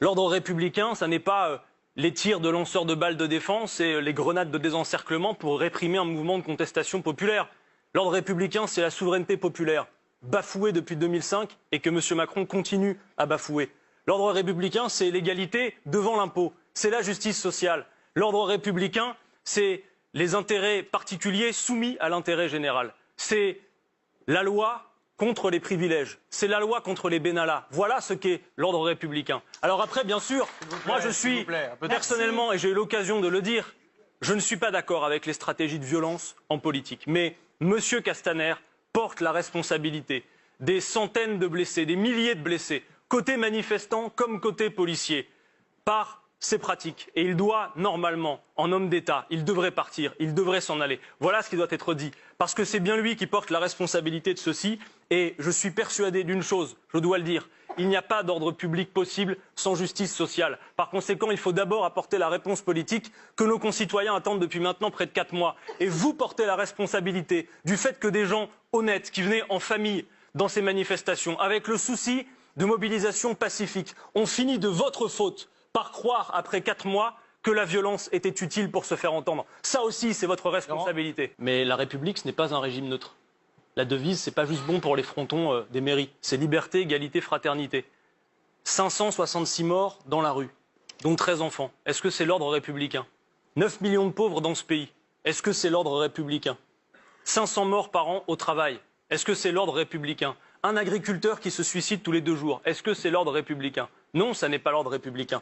L'ordre républicain, ça n'est pas les tirs de lanceurs de balles de défense et les grenades de désencerclement pour réprimer un mouvement de contestation populaire. L'ordre républicain, c'est la souveraineté populaire, bafouée depuis 2005 et que M. Macron continue à bafouer. L'ordre républicain, c'est l'égalité devant l'impôt, c'est la justice sociale. L'ordre républicain, c'est les intérêts particuliers soumis à l'intérêt général. C'est la loi contre les privilèges, c'est la loi contre les bénalats. Voilà ce qu'est l'ordre républicain. Alors après, bien sûr, moi je suis personnellement, et j'ai eu l'occasion de le dire, je ne suis pas d'accord avec les stratégies de violence en politique. Mais M. Castaner porte la responsabilité des centaines de blessés, des milliers de blessés, côté manifestants comme côté policiers, par ces pratiques. Et il doit, normalement, en homme d'État, il devrait partir, il devrait s'en aller. Voilà ce qui doit être dit. Parce que c'est bien lui qui porte la responsabilité de ceci. Et je suis persuadé d'une chose, je dois le dire, il n'y a pas d'ordre public possible sans justice sociale. Par conséquent, il faut d'abord apporter la réponse politique que nos concitoyens attendent depuis maintenant près de 4 mois. Et vous portez la responsabilité du fait que des gens honnêtes qui venaient en famille dans ces manifestations, avec le souci de mobilisation pacifique, ont fini de votre faute par croire, après 4 mois, que la violence était utile pour se faire entendre. Ça aussi, c'est votre responsabilité. Mais la République, ce n'est pas un régime neutre. La devise, c'est pas juste bon pour les frontons des mairies. C'est liberté, égalité, fraternité. 566 morts dans la rue, dont 13 enfants. Est-ce que c'est l'ordre républicain? 9 millions de pauvres dans ce pays. Est-ce que c'est l'ordre républicain? 500 morts par an au travail. Est-ce que c'est l'ordre républicain? Un agriculteur qui se suicide tous les 2 jours. Est-ce que c'est l'ordre républicain? Non, ça n'est pas l'ordre républicain.